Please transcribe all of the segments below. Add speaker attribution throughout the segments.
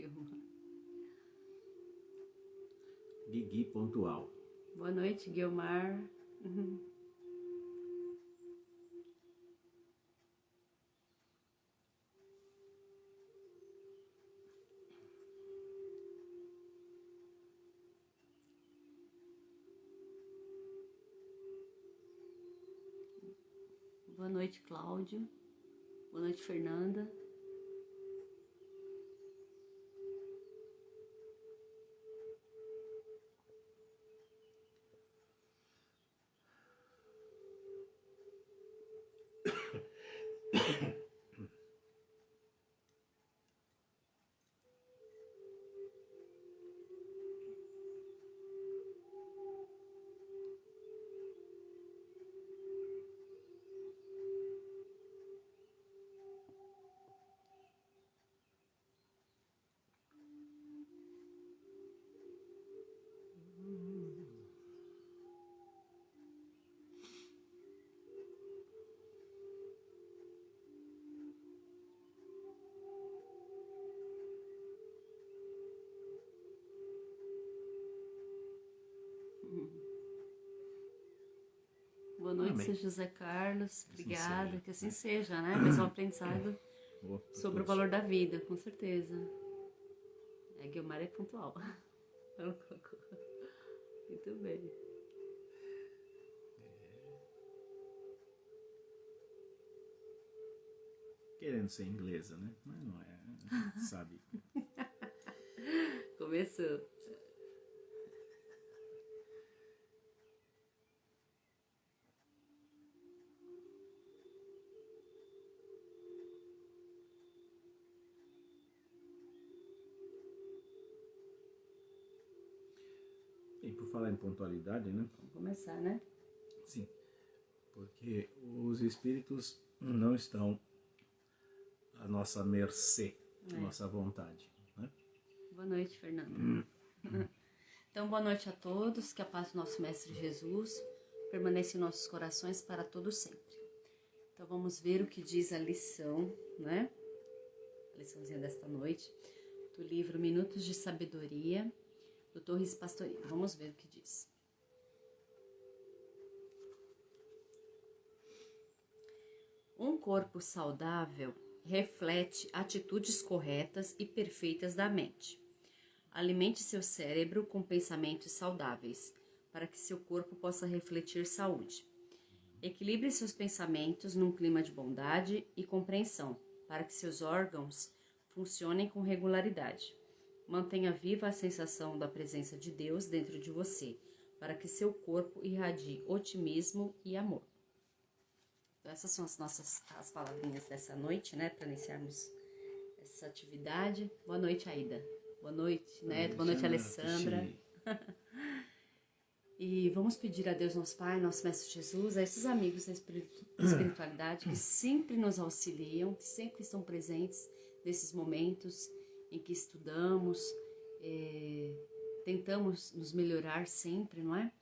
Speaker 1: Guilmar.
Speaker 2: Guigui pontual.
Speaker 1: Boa noite, Guilmar. Boa noite, Cláudio. Boa noite, Fernanda. Boa noite,
Speaker 2: Amém.
Speaker 1: seu José Carlos.
Speaker 2: Assim
Speaker 1: Obrigada,
Speaker 2: seja,
Speaker 1: que assim
Speaker 2: né?
Speaker 1: seja, né? Mais um aprendizado
Speaker 2: Boa pra
Speaker 1: sobre o
Speaker 2: todos.
Speaker 1: valor da vida, com certeza. Guilmar é pontual. Ela colocou. Muito bem.
Speaker 2: Querendo ser inglesa, né? Mas não é, a gente sabe.
Speaker 1: Começou.
Speaker 2: E por falar em pontualidade, né?
Speaker 1: Vamos começar, né?
Speaker 2: Sim, porque os espíritos não estão à nossa mercê, à nossa vontade, né?
Speaker 1: Boa noite, Fernanda. Então, boa noite a todos. Que a paz do nosso Mestre Jesus permaneça em nossos corações para todo sempre. Então, vamos ver o que diz a lição, né? A liçãozinha desta noite, do livro Minutos de Sabedoria, do Torres Pastorino. Vamos ver o que diz. Um corpo saudável reflete atitudes corretas e perfeitas da mente. Alimente seu cérebro com pensamentos saudáveis, para que seu corpo possa refletir saúde. Equilibre seus pensamentos num clima de bondade e compreensão, para que seus órgãos funcionem com regularidade. Mantenha viva a sensação da presença de Deus dentro de você, para que seu corpo irradie otimismo e amor. Então, essas são as palavrinhas dessa noite, né, para iniciarmos essa atividade. Boa noite, Aida. Boa noite, Neto. Boa noite, Alessandra. E vamos pedir a Deus, nosso Pai, nosso Mestre Jesus, a esses amigos da espiritualidade que sempre nos auxiliam, que sempre estão presentes nesses momentos em que estudamos, tentamos nos melhorar sempre, não é?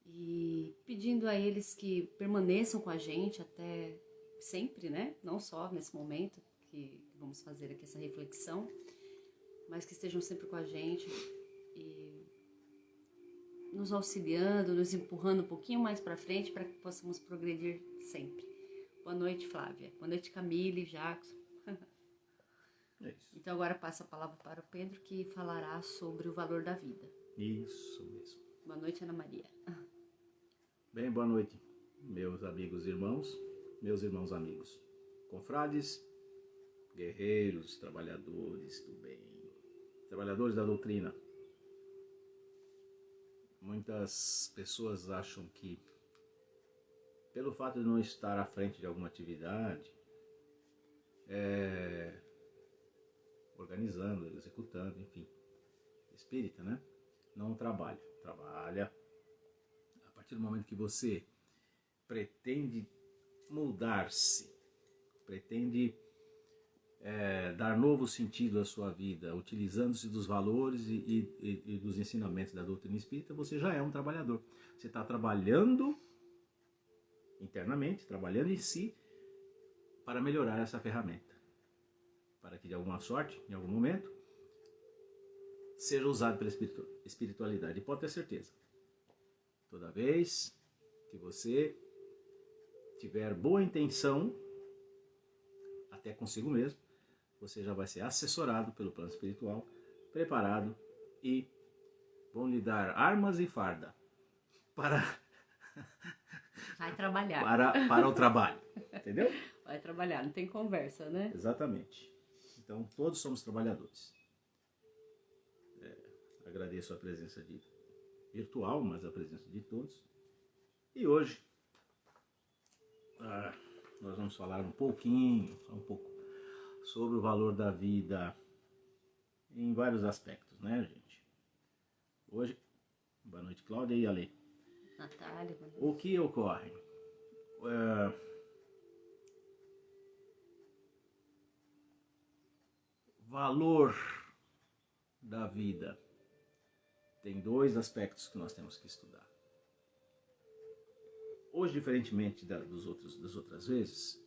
Speaker 1: E pedindo a eles que permaneçam com a gente até sempre, né? Não só nesse momento que vamos fazer aqui essa reflexão, mas que estejam sempre com a gente e nos auxiliando, nos empurrando um pouquinho mais para frente para que possamos progredir sempre. Boa noite, Flávia. Boa noite, Camille, Jackson.
Speaker 2: É isso.
Speaker 1: Então agora passo a palavra para o Pedro, que falará sobre o valor da vida.
Speaker 2: Isso mesmo.
Speaker 1: Boa noite, Ana Maria.
Speaker 2: Bem, boa noite, meus amigos e irmãos, meus irmãos amigos, confrades, guerreiros, trabalhadores do bem, trabalhadores da doutrina. Muitas pessoas acham que, pelo fato de não estar à frente de alguma atividade, organizando, executando, enfim, espírita, né? Não trabalha. Trabalha. A partir do momento que você pretende mudar-se, pretende dar novo sentido à sua vida, utilizando-se dos valores e dos ensinamentos da doutrina espírita, você já é um trabalhador. Você está trabalhando internamente, trabalhando em si, para melhorar essa ferramenta. Para que de alguma sorte, em algum momento, seja usado pela espiritualidade. E pode ter certeza, toda vez que você tiver boa intenção, até consigo mesmo, você já vai ser assessorado pelo plano espiritual, preparado, e vão lhe dar armas e farda para
Speaker 1: Vai trabalhar.
Speaker 2: para o trabalho, entendeu?
Speaker 1: Vai trabalhar, não tem conversa, né?
Speaker 2: Exatamente. Então, todos somos trabalhadores. Agradeço a presença virtual, mas a presença de todos. E hoje, nós vamos falar um pouco sobre o valor da vida em vários aspectos, né, gente? Hoje, boa noite, Cláudia e Ale.
Speaker 1: Natália, boa noite.
Speaker 2: O que ocorre? Valor da vida. Tem dois aspectos que nós temos que estudar. Hoje, diferentemente das outras vezes,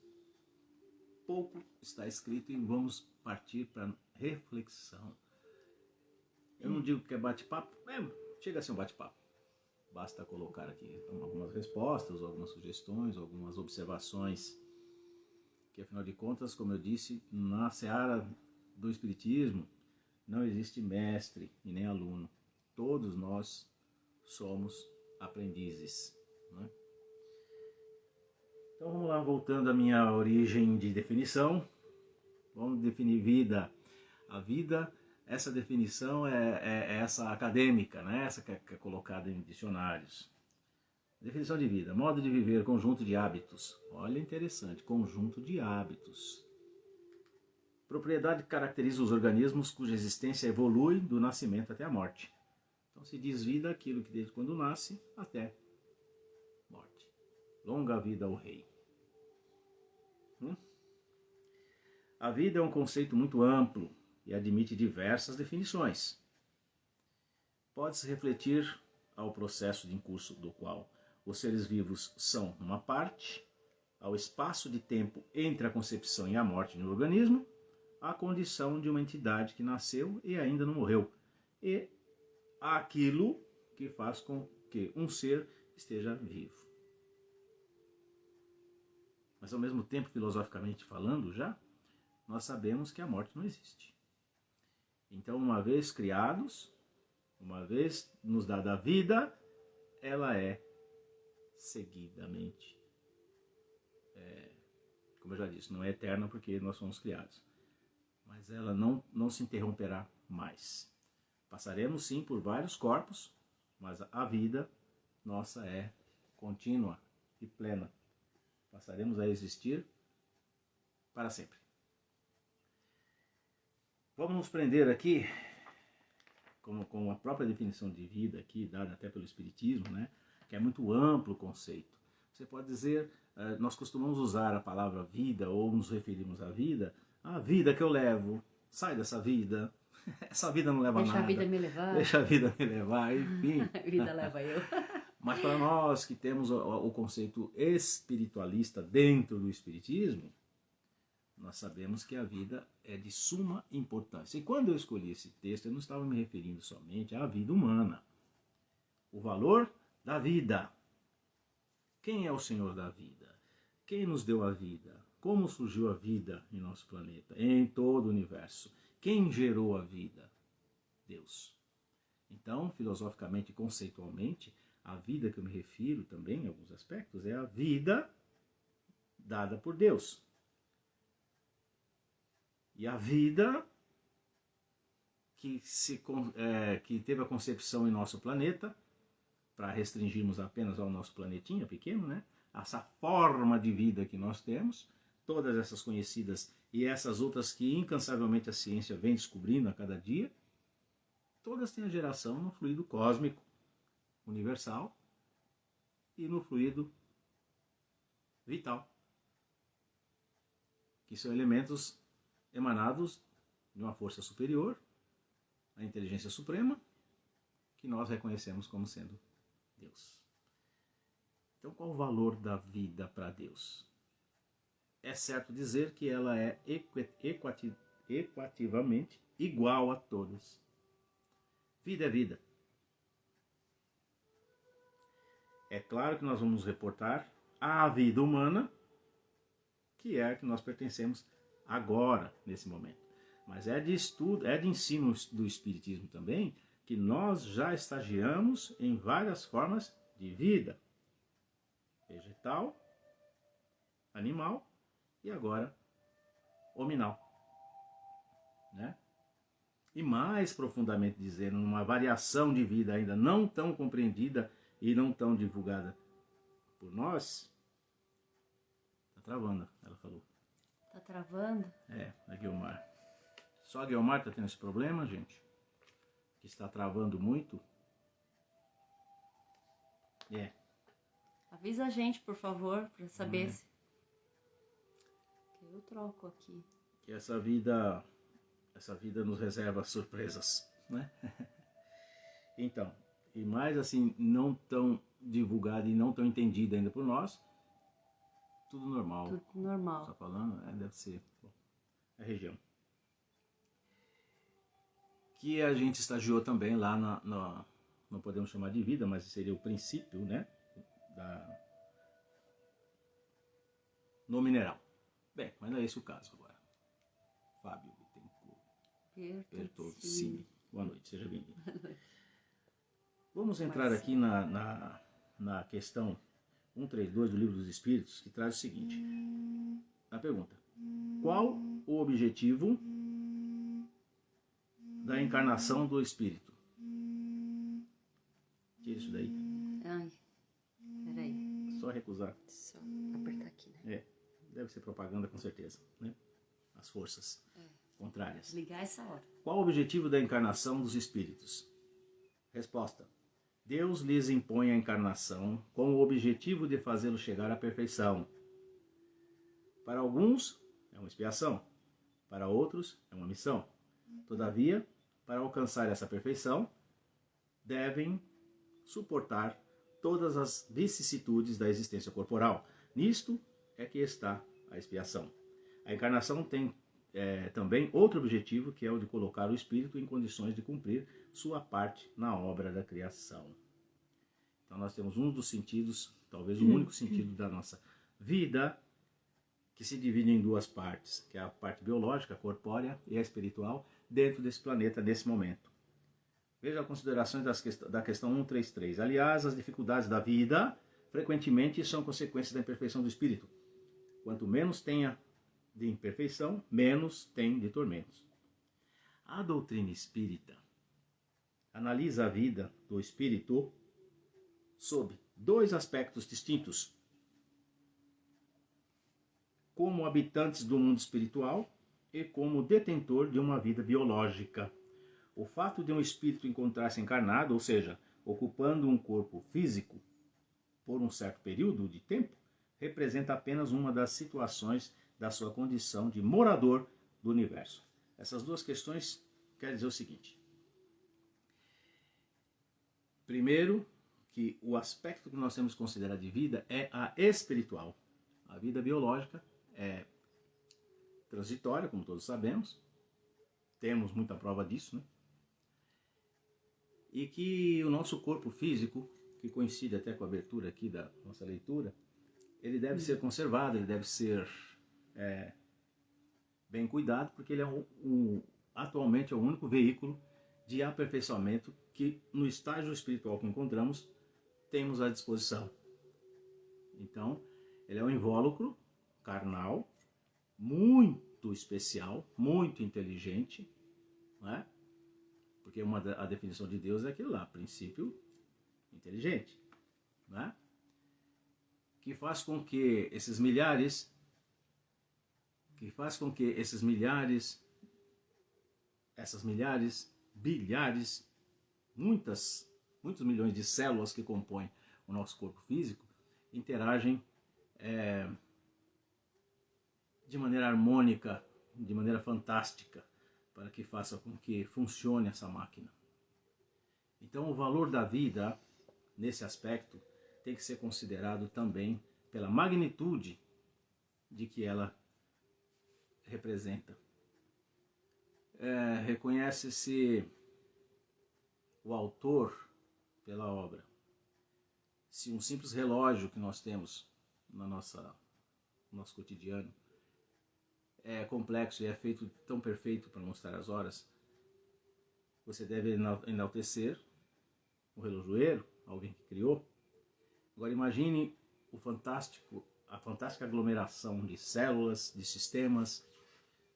Speaker 2: pouco está escrito e vamos partir para reflexão. Eu não digo que é bate-papo, chega a ser um bate-papo. Basta colocar aqui algumas respostas, algumas sugestões, algumas observações, que afinal de contas, como eu disse, na seara do Espiritismo não existe mestre e nem aluno. Todos nós somos aprendizes, né? Então vamos lá, voltando à minha origem de definição. Vamos definir vida. A vida, essa definição é essa acadêmica, né? Essa que é colocada em dicionários. Definição de vida: modo de viver, conjunto de hábitos. Olha, interessante, conjunto de hábitos. Propriedade que caracteriza os organismos cuja existência evolui do nascimento até a morte. Então se diz vida aquilo que desde quando nasce até morte. Longa vida ao rei. A vida é um conceito muito amplo e admite diversas definições. Pode-se refletir ao processo de curso do qual os seres vivos são uma parte, ao espaço de tempo entre a concepção e a morte de um organismo, à condição de uma entidade que nasceu e ainda não morreu, e àquilo que faz com que um ser esteja vivo. Mas ao mesmo tempo, filosoficamente falando já, nós sabemos que a morte não existe. Então, uma vez criados, uma vez nos dada a vida, ela é seguidamente, como eu já disse, não é eterna porque nós somos criados, mas ela não se interromperá mais. Passaremos sim por vários corpos, mas a vida nossa é contínua e plena. Passaremos a existir para sempre. Vamos nos prender aqui, com a própria definição de vida aqui, dada até pelo Espiritismo, né, que é muito amplo o conceito. Você pode dizer, nós costumamos usar a palavra vida, ou nos referimos à vida, a vida que eu levo, sai dessa vida, essa vida não leva nada.
Speaker 1: Deixa a vida me levar.
Speaker 2: Deixa a vida me levar, enfim.
Speaker 1: A vida leva eu.
Speaker 2: Mas para nós que temos o conceito espiritualista dentro do Espiritismo, nós sabemos que a vida é de suma importância. E quando eu escolhi esse texto, eu não estava me referindo somente à vida humana. O valor da vida. Quem é o Senhor da vida? Quem nos deu a vida? Como surgiu a vida em nosso planeta, em todo o universo? Quem gerou a vida? Deus. Então, filosoficamente e conceitualmente, a vida que eu me refiro também, em alguns aspectos, é a vida dada por Deus. E a vida que teve a concepção em nosso planeta, para restringirmos apenas ao nosso planetinha pequeno, né? Essa forma de vida que nós temos, todas essas conhecidas e essas outras que incansavelmente a ciência vem descobrindo a cada dia, todas têm a geração no fluido cósmico universal e no fluido vital, que são elementos emanados de uma força superior, a inteligência suprema, que nós reconhecemos como sendo Deus. Então, qual o valor da vida para Deus? É certo dizer que ela é equativamente igual a todas. Vida é vida. É claro que nós vamos reportar a vida humana, que é a que nós pertencemos agora, nesse momento. Mas é de estudo, é de ensino do Espiritismo também, que nós já estagiamos em várias formas de vida. Vegetal, animal e agora hominal. Né? E mais profundamente dizendo, numa variação de vida ainda não tão compreendida e não tão divulgada por nós. Tá travando, ela falou.
Speaker 1: Tá travando?
Speaker 2: É, a Guilmar. Só a Guilmar tá tendo esse problema, gente? Que está travando muito? É.
Speaker 1: Avisa a gente, por favor, para saber se... Eu troco aqui.
Speaker 2: Que essa vida nos reserva surpresas, né? Então, e mais assim, não tão divulgada e não tão entendida ainda por nós, tudo normal.
Speaker 1: Tudo normal.
Speaker 2: Tá falando? Deve ser. Bom, a região. Que a gente estagiou também lá não podemos chamar de vida, mas seria o princípio, né? No mineral. Bem, mas não é esse o caso agora. Fábio Bertolcini. Boa noite, seja bem-vindo. Vamos entrar aqui na questão 132 do Livro dos Espíritos, que traz o seguinte. A pergunta: qual o objetivo da encarnação do Espírito? Tira isso daí.
Speaker 1: Ai, peraí.
Speaker 2: Só recusar.
Speaker 1: Só apertar aqui, né?
Speaker 2: Deve ser propaganda com certeza, né? As forças contrárias.
Speaker 1: Ligar essa hora.
Speaker 2: Qual o objetivo da encarnação dos espíritos? Resposta: Deus lhes impõe a encarnação com o objetivo de fazê-los chegar à perfeição. Para alguns é uma expiação, para outros é uma missão. Todavia, para alcançar essa perfeição, devem suportar todas as vicissitudes da existência corporal. Nisto é que está a expiação. A encarnação tem também outro objetivo, que é o de colocar o espírito em condições de cumprir sua parte na obra da criação. Então nós temos um dos sentidos, talvez o único sentido da nossa vida, que se divide em duas partes, que é a parte biológica, corpórea, e a espiritual, dentro desse planeta, nesse momento. Veja as considerações da questão 133. Aliás, as dificuldades da vida, frequentemente, são consequências da imperfeição do espírito. Quanto menos tenha de imperfeição, menos tem de tormentos. A doutrina espírita analisa a vida do espírito sob dois aspectos distintos: como habitantes do mundo espiritual e como detentor de uma vida biológica. O fato de um espírito encontrar-se encarnado, ou seja, ocupando um corpo físico por um certo período de tempo, representa apenas uma das situações da sua condição de morador do universo. Essas duas questões querem dizer o seguinte. Primeiro, que o aspecto que nós temos que considerar de vida é a espiritual. A vida biológica é transitória, como todos sabemos. Temos muita prova disso, né? E que o nosso corpo físico, que coincide até com a abertura aqui da nossa leitura, ele deve ser conservado, ele deve ser bem cuidado, porque ele é atualmente é o único veículo de aperfeiçoamento que no estágio espiritual que encontramos temos à disposição. Então, ele é um invólucro carnal, muito especial, muito inteligente, não é? Porque a definição de Deus é aquilo lá, princípio inteligente, não é? Que faz com que esses milhares, bilhares, muitos milhões de células que compõem o nosso corpo físico, interagem de maneira harmônica, de maneira fantástica, para que faça com que funcione essa máquina. Então o valor da vida, nesse aspecto, tem que ser considerado também pela magnitude de que ela representa. Reconhece-se o autor pela obra. Se um simples relógio que nós temos no nosso cotidiano é complexo e é feito tão perfeito para mostrar as horas, você deve enaltecer o relojoeiro, alguém que criou. Agora imagine a fantástica aglomeração de células, de sistemas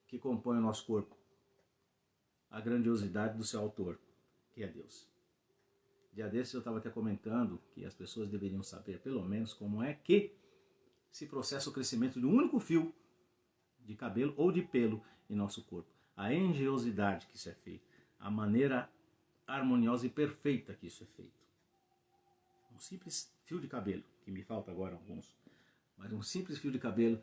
Speaker 2: que compõem o nosso corpo. A grandiosidade do seu autor, que é Deus. Dia desses eu estava até comentando que as pessoas deveriam saber, pelo menos, como é que se processa o crescimento de um único fio de cabelo ou de pelo em nosso corpo. A engenhosidade que isso é feito, a maneira harmoniosa e perfeita que isso é feito. Um simples fio de cabelo, que me falta agora alguns, mas um simples fio de cabelo,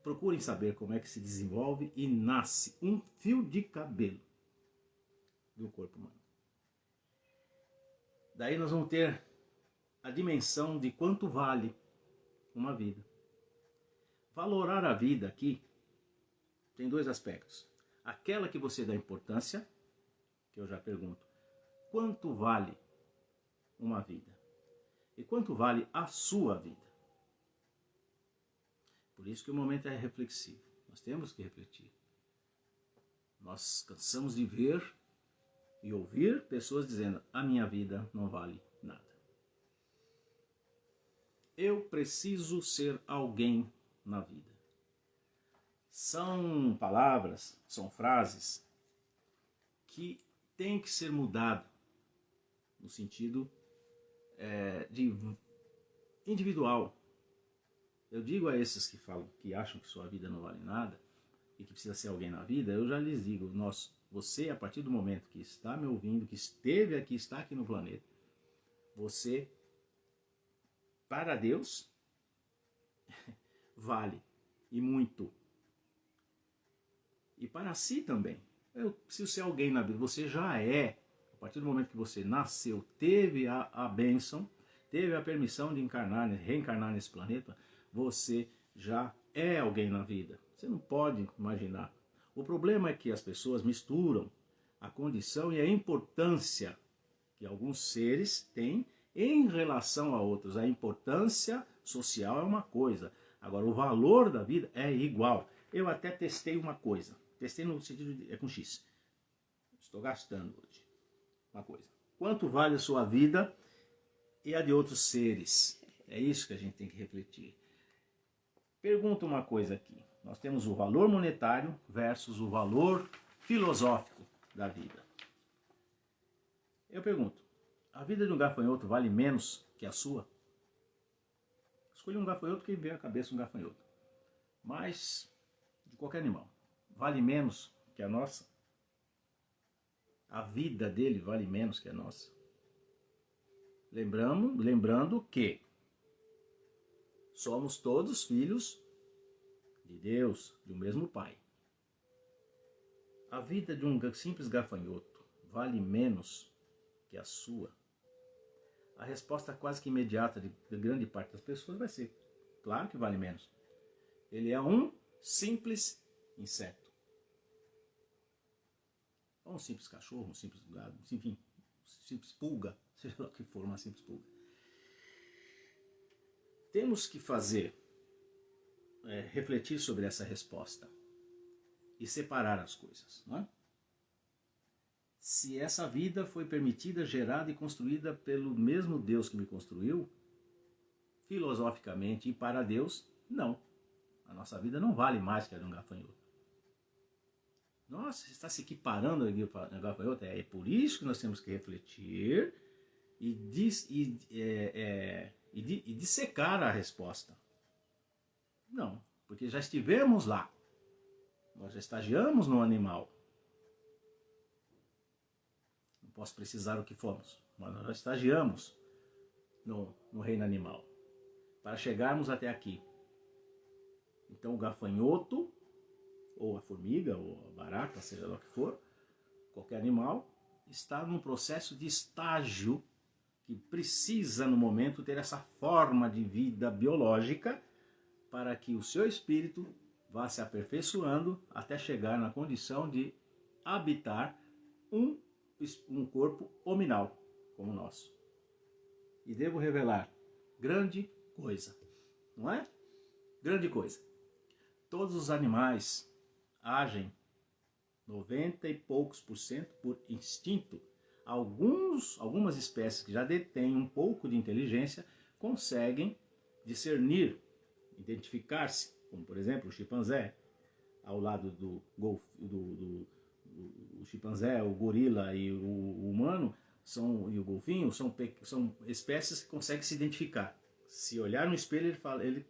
Speaker 2: procurem saber como é que se desenvolve e nasce um fio de cabelo do corpo humano. Daí nós vamos ter a dimensão de quanto vale uma vida. Valorar a vida aqui tem dois aspectos. Aquela que você dá importância, que eu já pergunto, quanto vale uma vida? E quanto vale a sua vida? Por isso que o momento é reflexivo. Nós temos que refletir. Nós cansamos de ver e ouvir pessoas dizendo: a minha vida não vale nada. Eu preciso ser alguém na vida. São palavras, são frases que têm que ser mudadas no sentido de individual. Eu digo a esses que falam, que acham que sua vida não vale nada e que precisa ser alguém na vida, eu já lhes digo: você, a partir do momento que está me ouvindo, que esteve aqui, está aqui no planeta, você, para Deus, vale, e muito. E para si também. Eu preciso ser alguém na vida. Você já é. A partir do momento que você nasceu, teve a bênção, teve a permissão de reencarnar nesse planeta, você já é alguém na vida. Você não pode imaginar. O problema é que as pessoas misturam a condição e a importância que alguns seres têm em relação a outros. A importância social é uma coisa. Agora, o valor da vida é igual. Eu até testei uma coisa. Testei no sentido de... é com X. Estou gastando hoje uma coisa. Quanto vale a sua vida e a de outros seres? É isso que a gente tem que refletir. Pergunta uma coisa aqui. Nós temos o valor monetário versus o valor filosófico da vida. Eu pergunto, a vida de um gafanhoto vale menos que a sua? Escolhi um gafanhoto que veio à cabeça um gafanhoto. Mas, de qualquer animal, vale menos que a nossa? A vida dele vale menos que a nossa? Lembrando que somos todos filhos de Deus, do mesmo Pai. A vida de um simples gafanhoto vale menos que a sua? A resposta quase que imediata de grande parte das pessoas vai ser: claro que vale menos. Ele é um simples inseto. Ou um simples cachorro, um simples gado, enfim, simples pulga, seja lá o que for, uma simples pulga. Temos que refletir sobre essa resposta e separar as coisas, não é? Se essa vida foi permitida, gerada e construída pelo mesmo Deus que me construiu, filosoficamente e para Deus, não. A nossa vida não vale mais que a de um gafanhoto. Nossa, você está se equiparando a gafanhoto? É por isso que nós temos que refletir e dissecar a resposta. Não, porque já estivemos lá. Nós já estagiamos no animal. Não posso precisar o que fomos, mas nós já estagiamos no reino animal. Para chegarmos até aqui. Então o gafanhoto, ou a formiga, ou a barata, seja lá o que for, qualquer animal, está num processo de estágio que precisa, no momento, ter essa forma de vida biológica para que o seu espírito vá se aperfeiçoando até chegar na condição de habitar um um corpo hominal como o nosso. E devo revelar grande coisa, não é? Grande coisa. Todos os animais agem 90 e poucos % por instinto. Algumas espécies que já detêm um pouco de inteligência conseguem discernir, identificar-se, como por exemplo o chimpanzé, ao lado do chimpanzé, o gorila e o humano, e o golfinho, são espécies que conseguem se identificar. Se olhar no espelho, ele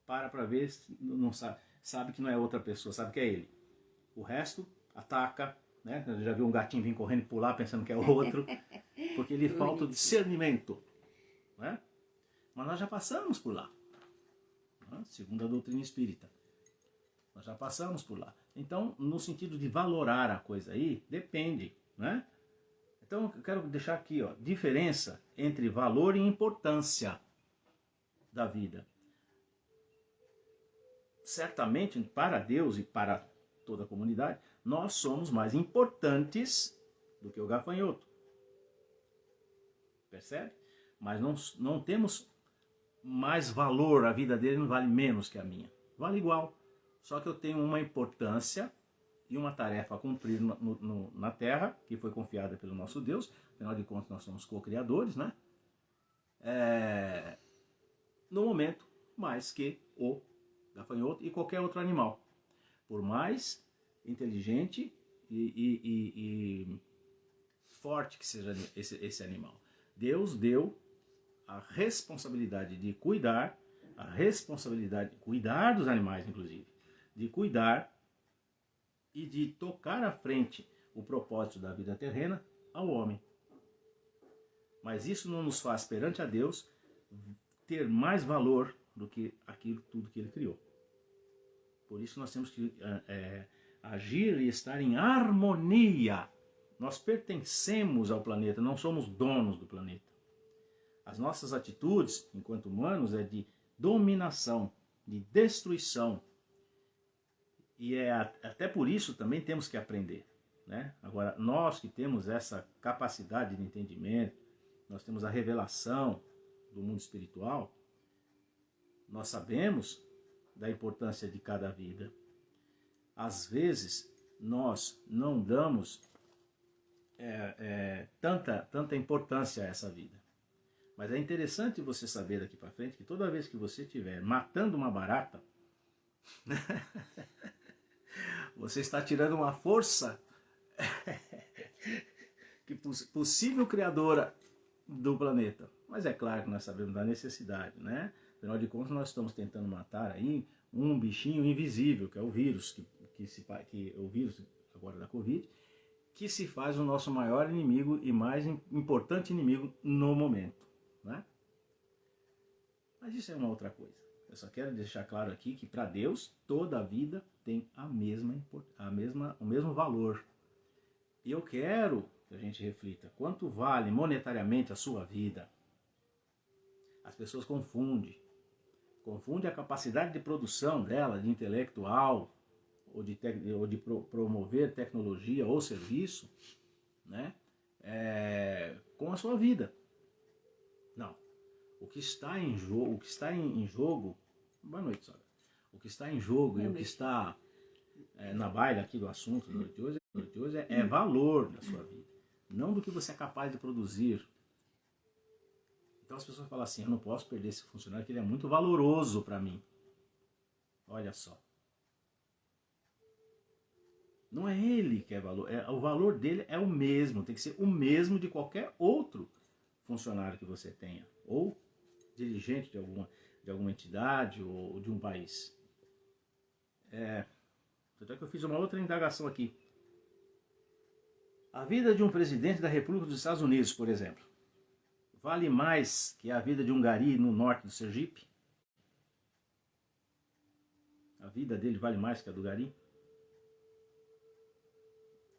Speaker 2: para ver, não sabe que não é outra pessoa, sabe que é ele. O resto ataca, né? Já viu um gatinho vir correndo e pular pensando que é outro, porque lhe falta o discernimento, né? Mas nós já passamos por lá, né? Segundo a doutrina espírita. Nós já passamos por lá. Então, no sentido de valorar a coisa aí, depende, né? Então, eu quero deixar aqui, ó, diferença entre valor e importância da vida. Certamente, para Deus e para toda a comunidade, nós somos mais importantes do que o gafanhoto. Percebe? Mas não temos mais valor, a vida dele não vale menos que a minha. Vale igual. Só que eu tenho uma importância e uma tarefa a cumprir na Terra, que foi confiada pelo nosso Deus. Afinal de contas, nós somos co-criadores, né? No momento, mais que o gafanhoto e qualquer outro animal. Por mais inteligente e forte que seja esse animal. Deus deu a responsabilidade de cuidar, cuidar dos animais, inclusive, de cuidar e de tocar à frente o propósito da vida terrena ao homem. Mas isso não nos faz, perante a Deus, ter mais valor do que aquilo tudo que ele criou. Por isso nós temos que agir e estar em harmonia. Nós pertencemos ao planeta, não somos donos do planeta. As nossas atitudes, enquanto humanos, é de dominação, de destruição. E até por isso também temos que aprender, né? Agora, nós que temos essa capacidade de entendimento, nós temos a revelação do mundo espiritual, nós sabemos da importância de cada vida. Às vezes, nós não damos tanta importância a essa vida. Mas é interessante você saber daqui para frente que toda vez que você estiver matando uma barata, você está tirando uma força que possível criadora do planeta. Mas é claro que nós sabemos da necessidade, né? Afinal de contas, nós estamos tentando matar aí um bichinho invisível, que é o vírus, que o vírus agora da Covid, que se faz o nosso maior inimigo e mais importante inimigo no momento, né? Mas isso é uma outra coisa. Eu só quero deixar claro aqui que para Deus toda a vida tem o mesmo valor. E eu quero que a gente reflita quanto vale monetariamente a sua vida. As pessoas confundem a capacidade de produção dela, de intelectual, ou de promover tecnologia ou serviço, né, com a sua vida. Não. O que está em jogo, boa noite, Sônia. O que está em jogo e o que está na baila aqui do assunto de hoje é valor da sua vida, não do que você é capaz de produzir. Então as pessoas falam assim, eu não posso perder esse funcionário, que ele é muito valoroso para mim. Olha só. Não é ele que é valor, o valor dele é o mesmo, tem que ser o mesmo de qualquer outro funcionário que você tenha, ou dirigente de alguma entidade ou de um país. Até que eu fiz uma outra indagação aqui. A vida de um presidente da República dos Estados Unidos, por exemplo, vale mais que a vida de um gari no norte do Sergipe? A vida dele vale mais que a do gari?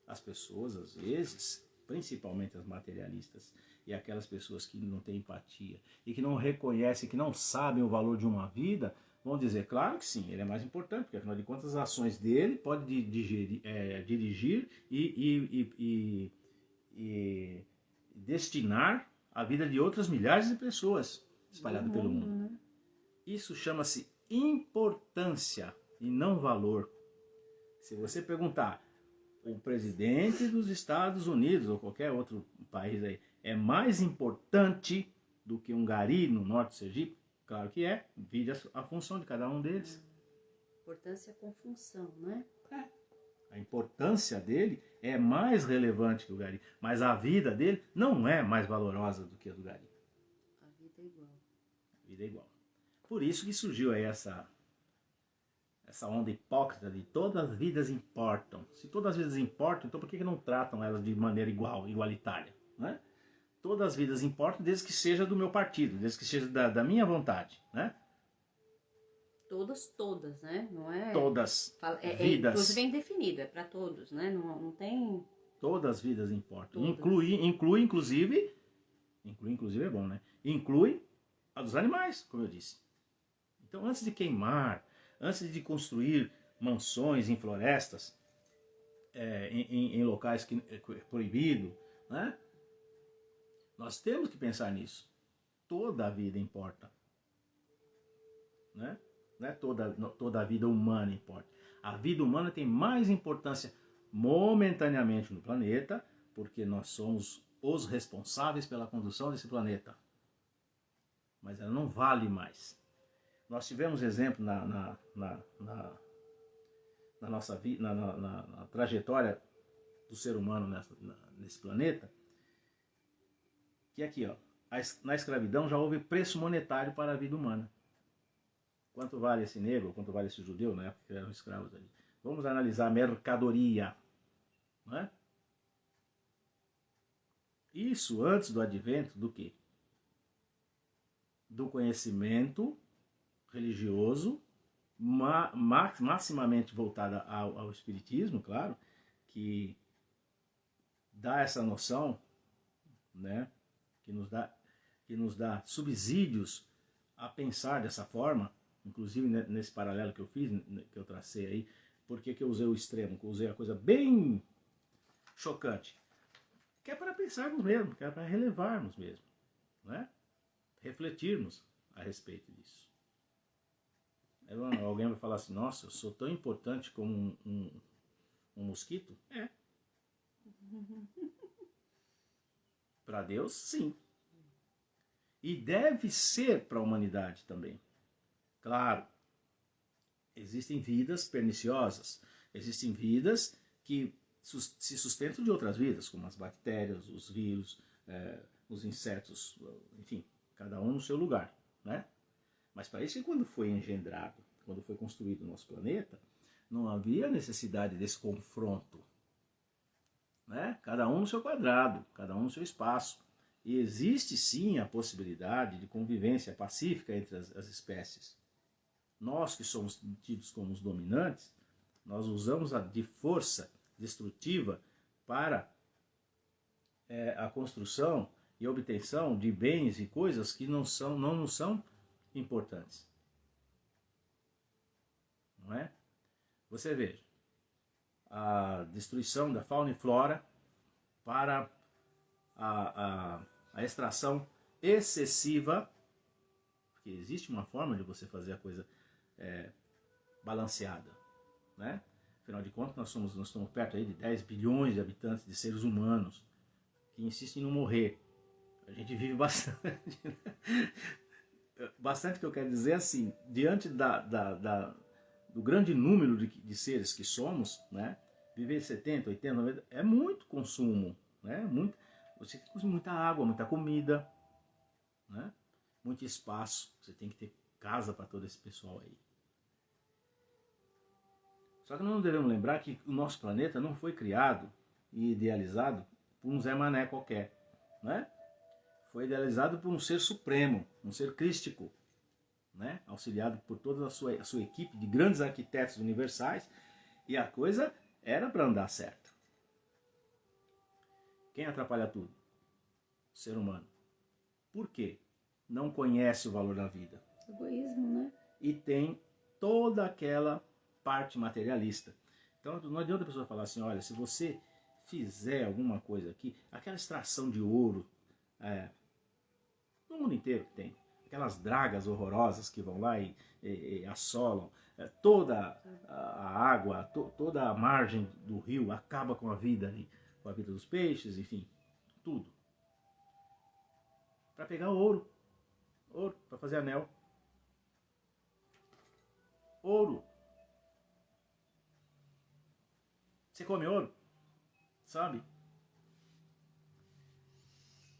Speaker 2: As pessoas, às vezes, principalmente as materialistas, e aquelas pessoas que não têm empatia e que não reconhecem, que não sabem o valor de uma vida, vão dizer, claro que sim, ele é mais importante, porque afinal de contas as ações dele podem dirigir e destinar a vida de outras milhares de pessoas espalhadas pelo mundo.
Speaker 1: Né?
Speaker 2: Isso chama-se importância e não valor. Se você perguntar, o presidente dos Estados Unidos ou qualquer outro país aí é mais importante do que um gari no norte de Sergipe? Claro que é, vide a função de cada um deles.
Speaker 1: Importância com função, né?
Speaker 2: A importância dele é mais relevante que o gari, mas a vida dele não é mais valorosa do que a do gari.
Speaker 1: A vida é igual.
Speaker 2: A vida é igual. Por isso que surgiu aí essa onda hipócrita de todas as vidas importam. Se todas as vidas importam, então por que não tratam elas de maneira igualitária? Né? Todas as vidas importam desde que seja do meu partido, desde que seja da minha vontade. Né?
Speaker 1: Todas, né? Não é...
Speaker 2: Todas
Speaker 1: vidas. Inclusive é indefinido, é para todos, né? Não tem...
Speaker 2: Todas as vidas importam.
Speaker 1: Todas.
Speaker 2: Inclui, inclusive é bom, né? Inclui a dos animais, como eu disse. Então, antes de queimar, antes de construir mansões em florestas, em locais que é proibido, né? Nós temos que pensar nisso. Toda a vida importa. Né? Não é toda a vida humana importa. A vida humana tem mais importância momentaneamente no planeta, porque nós somos os responsáveis pela condução desse planeta. Mas ela não vale mais. Nós tivemos exemplo na nossa vida, na trajetória do ser humano nesse planeta, que aqui, ó, na escravidão já houve preço monetário para a vida humana. Quanto vale esse negro, quanto vale esse judeu, na época que eram escravos ali? Vamos analisar a mercadoria. Não é? Isso antes do advento do quê? Do conhecimento religioso, maximamente voltada ao espiritismo, claro, que dá essa noção, né, que nos dá subsídios a pensar dessa forma, inclusive nesse paralelo que eu fiz, que eu tracei aí. Por que eu usei o extremo? Que eu usei a coisa bem chocante. Que é para pensarmos mesmo, que é para relevarmos mesmo, né? Refletirmos a respeito disso. Alguém vai falar assim, nossa, eu sou tão importante como um mosquito? É. Para Deus, sim. E deve ser para a humanidade também. Claro, existem vidas perniciosas, existem vidas que se sustentam de outras vidas, como as bactérias, os vírus, os insetos, enfim, cada um no seu lugar, né? Mas para isso, quando foi engendrado, quando foi construído o nosso planeta, não havia necessidade desse confronto, né? Cada um no seu quadrado, cada um no seu espaço. E existe sim a possibilidade de convivência pacífica entre as espécies. Nós que somos tidos como os dominantes, nós usamos de força destrutiva para a construção e obtenção de bens e coisas que não nos são importantes. Não é? Você veja, a destruição da fauna e flora para a extração excessiva, porque existe uma forma de você fazer a coisa balanceada, né? Afinal de contas, nós estamos perto aí de 10 bilhões de habitantes, de seres humanos, que insistem em não morrer. A gente vive bastante, né? Bastante, que eu quero dizer assim, diante do grande número de seres que somos, né? Viver 70, 80, 90, é muito consumo, né? Você tem que consumir muita água, muita comida, né? Muito espaço, você tem que ter casa para todo esse pessoal aí. Só que nós não devemos lembrar que o nosso planeta não foi criado e idealizado por um Zé Mané qualquer, né? Foi idealizado por um ser supremo, um ser crístico, né? Auxiliado por toda a sua equipe de grandes arquitetos universais, e a coisa era para andar certo. Quem atrapalha tudo? O ser humano. Por quê? Não conhece o valor da vida.
Speaker 1: Egoísmo, né?
Speaker 2: E tem toda aquela parte materialista. Então não adianta a pessoa falar assim, olha, se você fizer alguma coisa aqui, aquela extração de ouro, no mundo inteiro tem, aquelas dragas horrorosas que vão lá e assolam, toda a água, toda a margem do rio acaba com a vida ali, com a vida dos peixes, enfim, tudo. Para pegar ouro, para fazer anel. Ouro. Você come ouro? Sabe?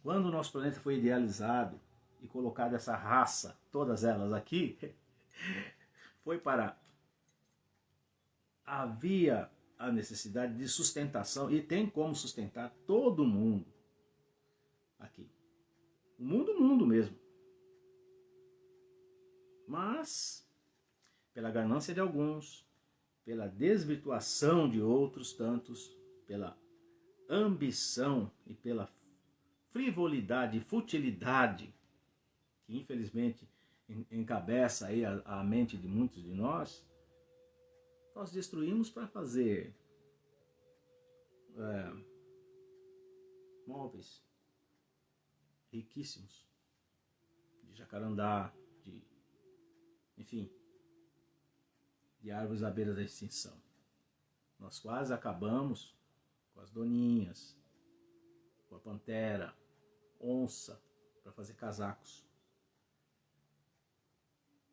Speaker 2: Quando o nosso planeta foi idealizado e colocado essa raça, todas elas aqui, foi para... Havia a necessidade de sustentação, e tem como sustentar todo mundo aqui. O mundo mesmo. Mas, pela ganância de alguns, pela desvirtuação de outros tantos, pela ambição e pela frivolidade e futilidade que infelizmente encabeça aí a mente de muitos de nós destruímos para fazer móveis riquíssimos, de jacarandá, enfim, de árvores à beira da extinção. Nós quase acabamos com as doninhas, com a pantera, onça, para fazer casacos.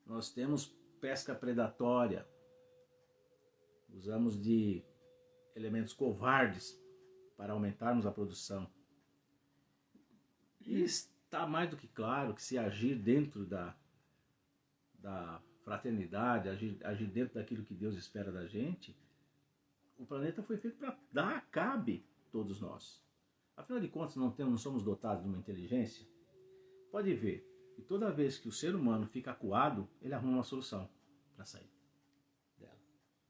Speaker 2: Nós temos pesca predatória, usamos de elementos covardes para aumentarmos a produção. E está mais do que claro que se agir dentro da fraternidade, agir dentro daquilo que Deus espera da gente, o planeta foi feito para dar cabe todos nós. Afinal de contas, não somos dotados de uma inteligência? Pode ver que toda vez que o ser humano fica acuado, ele arruma uma solução para sair dela,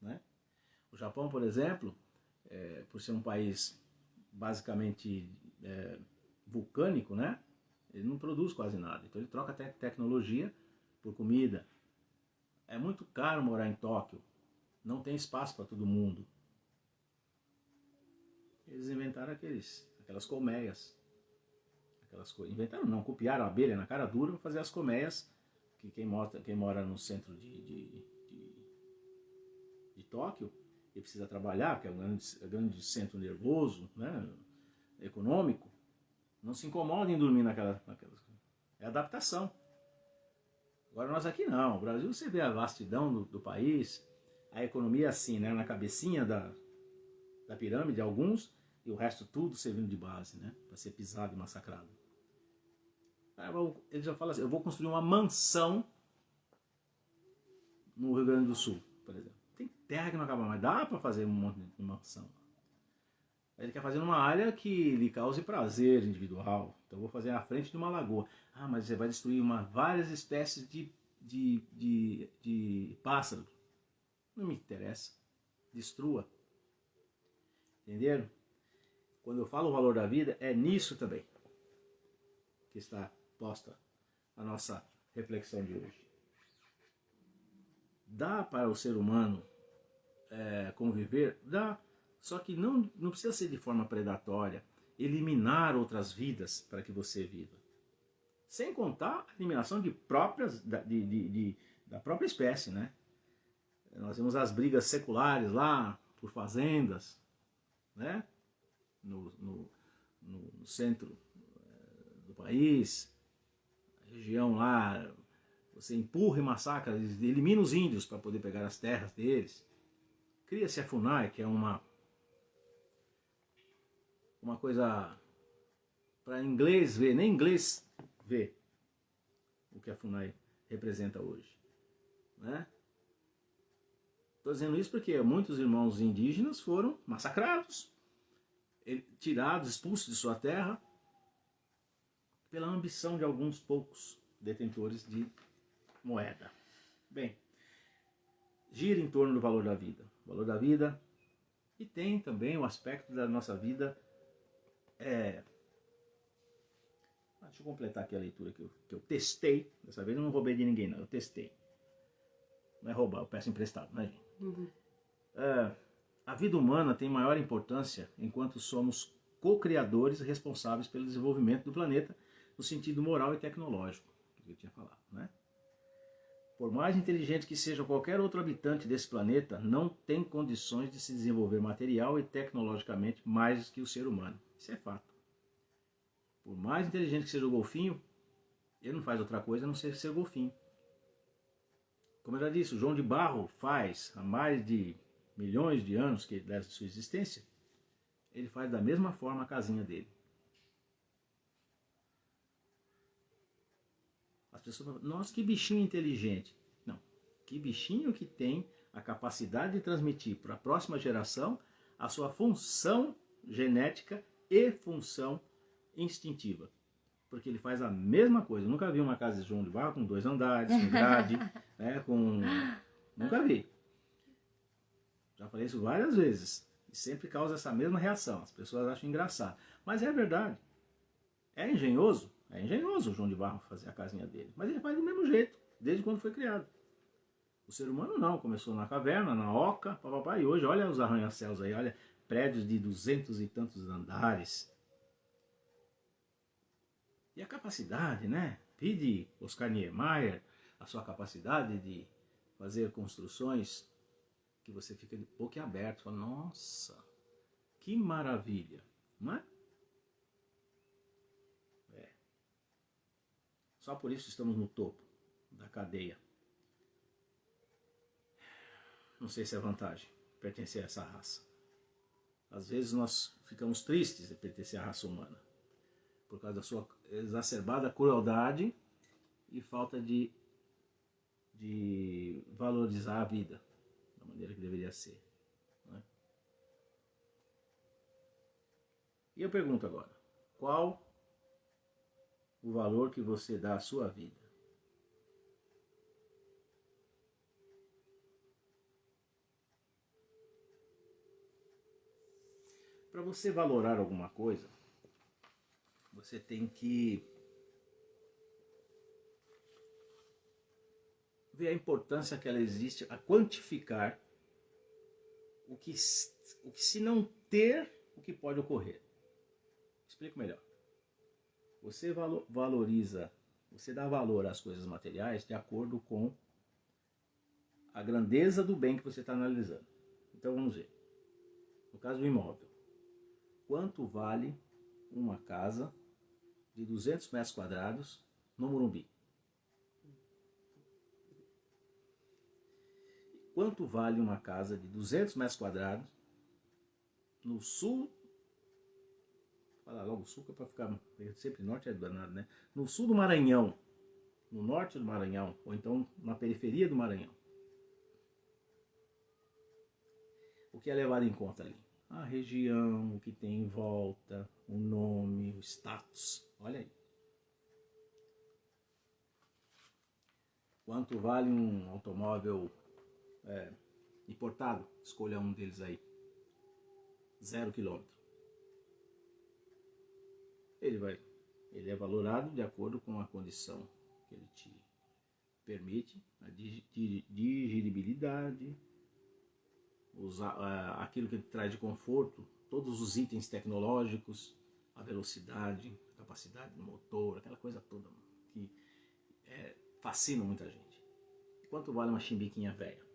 Speaker 2: né? O Japão, por exemplo, por ser um país basicamente vulcânico, né? Ele não produz quase nada, então ele troca tecnologia por comida. É muito caro morar em Tóquio, não tem espaço para todo mundo. Eles inventaram aquelas colmeias. Inventaram não, copiaram a abelha na cara dura para fazer as colmeias, que quem mora no centro de Tóquio e precisa trabalhar, que é um grande centro nervoso, né, econômico, não se incomoda em dormir naquelas. É adaptação. Agora nós aqui não. O Brasil, você vê a vastidão do país, a economia assim, né, na cabecinha da pirâmide, alguns, e o resto tudo servindo de base, né, para ser pisado e massacrado. Ele já fala assim, eu vou construir uma mansão no Rio Grande do Sul, por exemplo. Tem terra que não acaba mais, dá para fazer um monte de mansão. Ele quer fazer numa área que lhe cause prazer individual. Então eu vou fazer na frente de uma lagoa. Ah, mas você vai destruir várias espécies de pássaro. Não me interessa. Destrua. Entenderam? Quando eu falo o valor da vida, é nisso também que está posta a nossa reflexão de hoje. Dá para o ser humano conviver? Dá. Só que não precisa ser de forma predatória, eliminar outras vidas para que você viva. Sem contar a eliminação da própria espécie, né? Nós temos as brigas seculares lá, por fazendas, né? No centro do país, região lá, você empurra e massacra, elimina os índios para poder pegar as terras deles. Cria-se a FUNAI, que é uma coisa para inglês ver, nem inglês ver o que a FUNAI representa hoje, né? Estou dizendo isso porque muitos irmãos indígenas foram massacrados, tirados, expulsos de sua terra, pela ambição de alguns poucos detentores de moeda. Bem, gira em torno do valor da vida. O valor da vida, e tem também o aspecto da nossa vida. Deixa eu completar aqui a leitura que eu testei. Dessa vez eu não roubei de ninguém, não. Eu testei. Não é roubar, eu peço emprestado, né, gente? Uhum. A vida humana tem maior importância enquanto somos co-criadores responsáveis pelo desenvolvimento do planeta no sentido moral e tecnológico, que eu tinha falado, né? Por mais inteligente que seja qualquer outro habitante desse planeta, não tem condições de se desenvolver material e tecnologicamente mais que o ser humano. Isso é fato. Por mais inteligente que seja o golfinho, ele não faz outra coisa a não ser golfinho. Como eu já disse, o João de Barro faz há mais de milhões de anos que dessa sua existência, ele faz da mesma forma a casinha dele. As pessoas falam, nossa, que bichinho inteligente. Não, que bichinho que tem a capacidade de transmitir para a próxima geração a sua função genética e função instintiva. Porque ele faz a mesma coisa. Eu nunca vi uma casa de João de Barro com 2 andares, com grade, né, com... Nunca vi. Já falei isso várias vezes. E sempre causa essa mesma reação. As pessoas acham engraçado. Mas é verdade. É engenhoso o João de Barro fazer a casinha dele. Mas ele faz do mesmo jeito, desde quando foi criado. O ser humano não. Começou na caverna, na oca, papapá. E hoje, olha os arranha-céus aí. Olha, prédios de 200 e tantos andares. E a capacidade, né? Pede Oscar Niemeyer a sua capacidade de fazer construções que você fica de boca aberta. Fala, nossa, que maravilha, não é? Só por isso estamos no topo da cadeia. Não sei se é vantagem pertencer a essa raça. Às vezes nós ficamos tristes de pertencer à raça humana, por causa da sua exacerbada crueldade e falta de valorizar a vida da maneira que deveria ser. Não é? E eu pergunto agora, qual o valor que você dá à sua vida? Para você valorar alguma coisa, você tem que ver a importância que ela existe, a quantificar o que se não ter, o que pode ocorrer. Explico melhor. Você valoriza, você dá valor às coisas materiais de acordo com a grandeza do bem que você está analisando. Então vamos ver. No caso do imóvel, quanto vale uma casa de 200 metros quadrados no Morumbi? Quanto vale uma casa de 200 metros quadrados no sul? Falar logo sul, que é para ficar sempre norte é danado, né? No sul do Maranhão, no norte do Maranhão, ou então na periferia do Maranhão. O que é levado em conta ali? A região, o que tem em volta, o nome, o status. Olha aí. Quanto vale um automóvel importado? Escolha um deles aí. 0 km. Ele é valorado de acordo com a condição que ele te permite, a digeribilidade, aquilo que ele traz de conforto, todos os itens tecnológicos, a velocidade, a capacidade do motor, aquela coisa toda que fascina muita gente. Quanto vale uma chimbiquinha velha?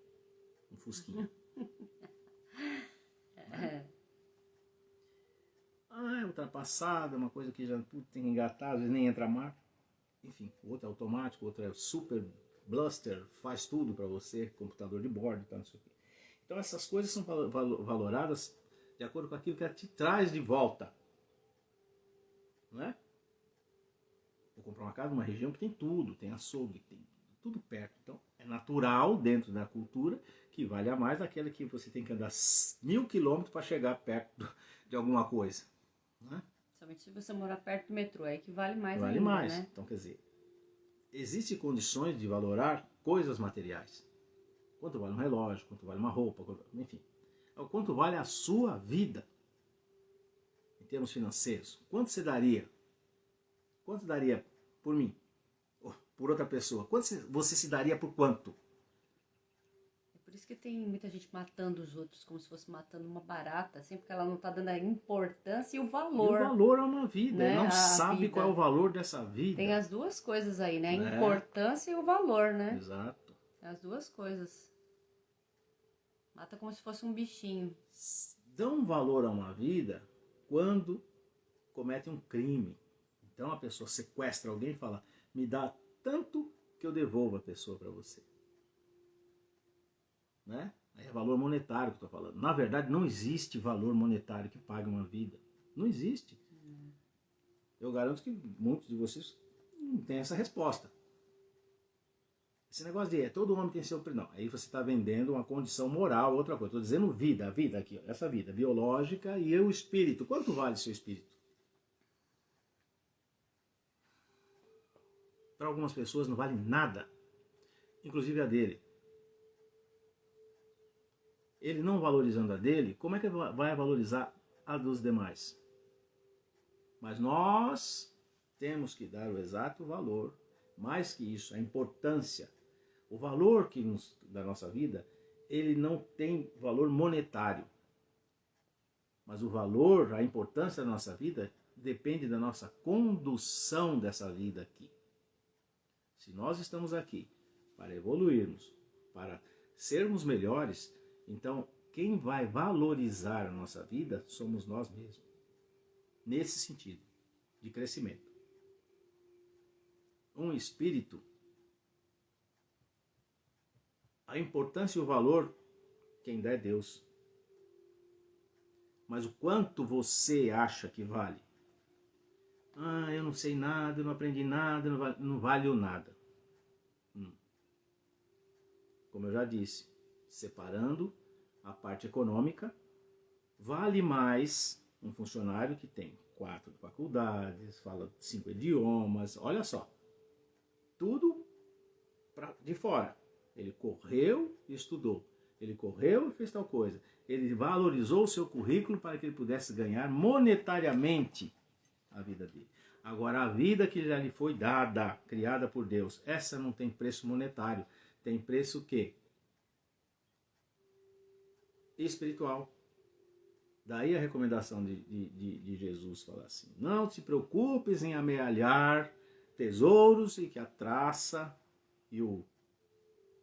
Speaker 2: Um fusquinha? É ultrapassada, uma coisa que já tem que engatar, às vezes nem entra a marca. Enfim, o outro é automático, o outro é super blaster, faz tudo para você, computador de bordo, tá, não sei o quê. Então essas coisas são valoradas de acordo com aquilo que ela te traz de volta. Não é? Vou comprar uma casa numa região que tem tudo, tem açougue, tem tudo perto. Então é natural dentro da cultura que vale a mais aquela que você tem que andar 1000 quilômetros para chegar perto de alguma coisa. Não é?
Speaker 1: Somente se você morar perto do metrô, aí que vale mais
Speaker 2: vale
Speaker 1: ainda,
Speaker 2: mais.
Speaker 1: né?
Speaker 2: Então quer dizer, existem condições de valorar coisas materiais. Quanto vale um relógio, quanto vale uma roupa, enfim. Quanto vale a sua vida em termos financeiros? Quanto você daria? Quanto daria por mim? Ou por outra pessoa? Quanto você se daria por quanto?
Speaker 1: É por isso isso que tem muita gente matando os outros como se fosse matando uma barata, assim, porque ela não tá dando a importância e o valor.
Speaker 2: E o valor a uma vida,
Speaker 1: né?
Speaker 2: ele não
Speaker 1: A
Speaker 2: sabe
Speaker 1: vida.
Speaker 2: qual é o valor dessa vida.
Speaker 1: Tem as duas coisas aí, né? A
Speaker 2: Né?
Speaker 1: importância e o valor, né?
Speaker 2: Exato.
Speaker 1: As duas coisas. Mata como se fosse um bichinho.
Speaker 2: Dão valor a uma vida quando comete um crime. Então a pessoa sequestra alguém e fala, me dá tanto que eu devolvo a pessoa para você. Né? É valor monetário que eu estou falando. Na verdade, não existe valor monetário que pague uma vida. Não existe. Eu garanto que muitos de vocês não têm essa resposta. Esse negócio de todo homem tem seu... Não, aí você está vendendo uma condição moral, outra coisa. Estou dizendo vida, a vida aqui, ó, essa vida biológica e o espírito. Quanto vale seu espírito? Para algumas pessoas não vale nada, inclusive a dele. Ele não valorizando a dele, como é que vai valorizar a dos demais? Mas nós temos que dar o exato valor, mais que isso, a importância. O valor da nossa vida, ele não tem valor monetário. Mas o valor, a importância da nossa vida, depende da nossa condução dessa vida aqui. Se nós estamos aqui para evoluirmos, para sermos melhores, então quem vai valorizar a nossa vida somos nós mesmos. Nesse sentido, de crescimento. Um espírito, a importância e o valor, quem dá é Deus. Mas o quanto você acha que vale? Ah, eu não sei nada, eu não aprendi nada, não vale nada. Como eu já disse, separando a parte econômica, vale mais um funcionário que tem 4 faculdades, fala 5 idiomas, olha só, tudo de fora. Ele correu e estudou, ele correu e fez tal coisa, ele valorizou o seu currículo para que ele pudesse ganhar monetariamente a vida dele. Agora, a vida que já lhe foi dada, criada por Deus, essa não tem preço monetário, tem preço o quê? Espiritual. Daí a recomendação de Jesus falar assim, não te preocupes em amealhar tesouros e que a traça e o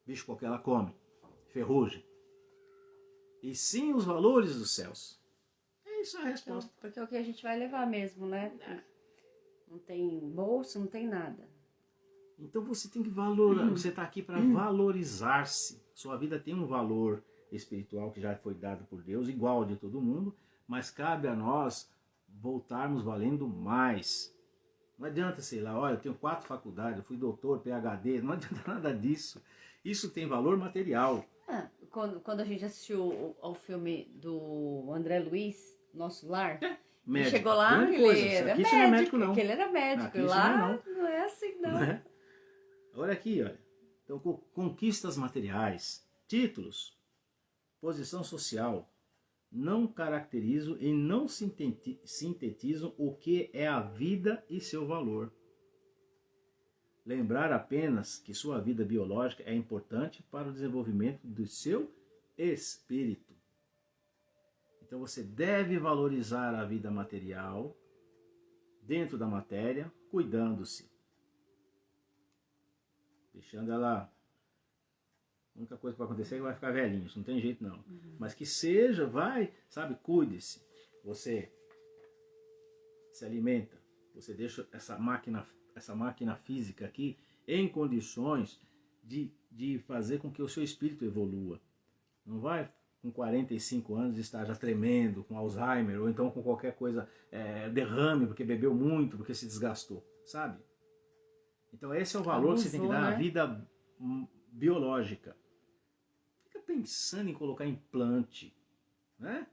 Speaker 2: bicho qualquer ela come, ferrugem. E sim os valores dos céus. É isso a resposta.
Speaker 1: Então, porque é o que a gente vai levar mesmo, né? Não tem bolso, não tem nada.
Speaker 2: Então você tem que valorizar, você está aqui para valorizar-se. Sua vida tem um valor espiritual que já foi dado por Deus, igual ao de todo mundo, mas cabe a nós voltarmos valendo mais. Não adianta, sei lá, olha, eu tenho 4 faculdades, eu fui doutor, PhD, não adianta nada disso. Isso tem valor material.
Speaker 1: Quando a gente assistiu ao filme do André Luiz, Nosso Lar,
Speaker 2: Médico.
Speaker 1: chegou lá, ele era
Speaker 2: Aqui
Speaker 1: médico,
Speaker 2: não é médico, não.
Speaker 1: porque ele era médico.
Speaker 2: Aqui
Speaker 1: Lá não é assim, não.
Speaker 2: Né? Olha aqui, olha. Então, conquistas materiais, títulos, posição social, não caracterizam e não sintetizam o que é a vida e seu valor. Lembrar apenas que sua vida biológica é importante para o desenvolvimento do seu espírito. Então você deve valorizar a vida material dentro da matéria, cuidando-se. Deixando ela... A única coisa que vai acontecer é que vai ficar velhinho, isso não tem jeito não. Mas que seja, vai, sabe, cuide-se. Você se alimenta, você deixa essa máquina física aqui em condições de fazer com que o seu espírito evolua. Não vai com 45 anos estar já tremendo, com Alzheimer, ou então com qualquer coisa, derrame, porque bebeu muito, porque se desgastou, sabe? Então esse é o valor que você tem que dar na vida biológica. Fica pensando em colocar implante, né?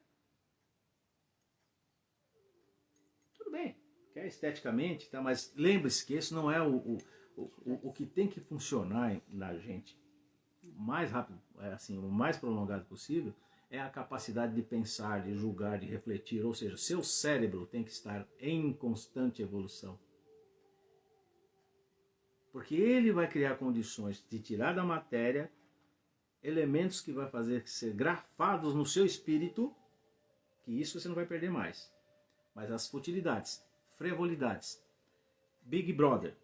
Speaker 2: Tudo bem, quer esteticamente, tá? Mas lembre-se que isso não é o que tem que funcionar na gente. O mais rápido, assim, o mais prolongado possível, é a capacidade de pensar, de julgar, de refletir. Ou seja, seu cérebro tem que estar em constante evolução. Porque ele vai criar condições de tirar da matéria elementos que vai fazer ser grafados no seu espírito, que isso você não vai perder mais. Mas as futilidades, frivolidades, Big Brother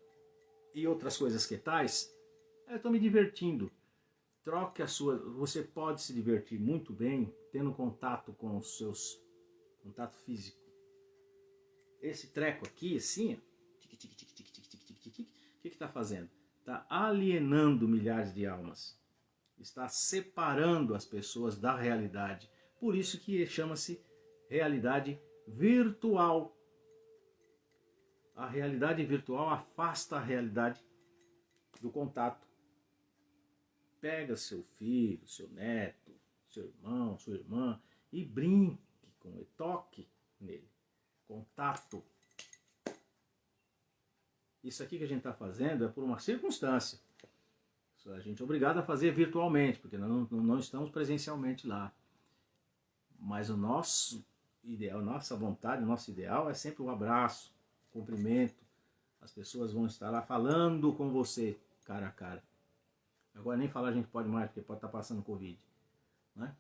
Speaker 2: e outras coisas que tais, eu estou me divertindo. Troque a sua... Você pode se divertir muito bem tendo contato com os seus... Contato físico. Esse treco aqui, assim, ó, o que está fazendo? Está alienando milhares de almas. Está separando as pessoas da realidade. Por isso que chama-se realidade virtual. A realidade virtual afasta a realidade do contato. Pega seu filho, seu neto, seu irmão, sua irmã e brinque com ele, toque nele. Contato. Isso aqui que a gente está fazendo é por uma circunstância. A gente é obrigado a fazer virtualmente, porque não estamos presencialmente lá. Mas o nosso ideal, nossa vontade, o nosso ideal é sempre o abraço, o cumprimento. As pessoas vão estar lá falando com você, cara a cara. Agora nem falar a gente pode mais, porque pode estar passando Covid. Né?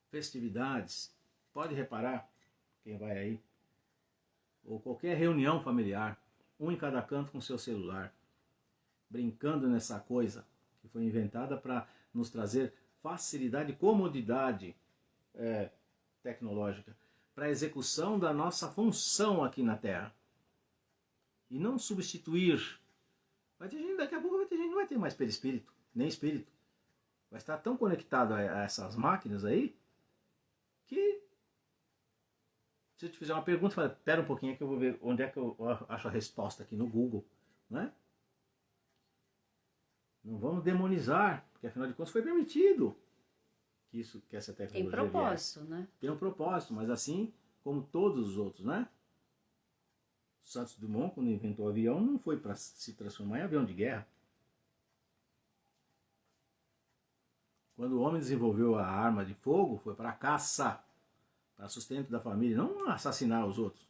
Speaker 2: Festividades, pode reparar, quem vai aí, ou qualquer reunião familiar, um em cada canto com seu celular, brincando nessa coisa que foi inventada para nos trazer facilidade e comodidade tecnológica para a execução da nossa função aqui na Terra. E não substituir. Vai ter gente, daqui a pouco vai ter gente que não vai ter mais perispírito, nem espírito. Vai estar tão conectado a essas máquinas aí, que se eu te fizer uma pergunta, fala, espera um pouquinho que eu vou ver onde é que eu acho a resposta aqui no Google. Né? Não vamos demonizar, porque afinal de contas foi permitido que essa tecnologia
Speaker 1: tem propósito, viesse. Né?
Speaker 2: Tem um propósito, mas assim como todos os outros, né? Santos Dumont, quando inventou o avião, não foi para se transformar em avião de guerra. Quando o homem desenvolveu a arma de fogo, foi para caça, para sustento da família, não assassinar os outros.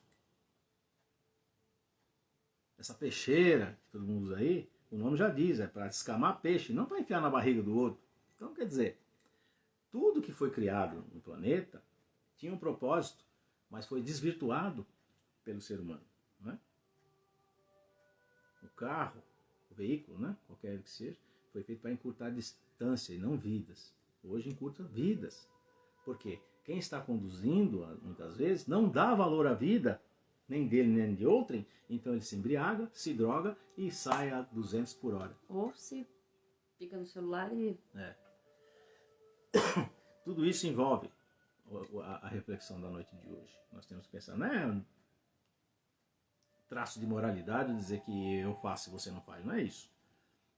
Speaker 2: Essa peixeira que todo mundo usa aí, o nome já diz, é para descamar peixe, não para enfiar na barriga do outro. Então, quer dizer, tudo que foi criado no planeta tinha um propósito, mas foi desvirtuado pelo ser humano. Né? O carro, o veículo, né? Qualquer que seja, foi feito para encurtar distância e não vidas. Hoje encurta vidas. Por quê? Quem está conduzindo, muitas vezes, não dá valor à vida, nem dele nem de outrem, então ele se embriaga, se droga e sai a 200 por hora.
Speaker 1: Ou se fica no celular e...
Speaker 2: Tudo isso envolve a reflexão da noite de hoje. Nós temos que pensar, não é traço de moralidade dizer que eu faço e você não faz, não é isso.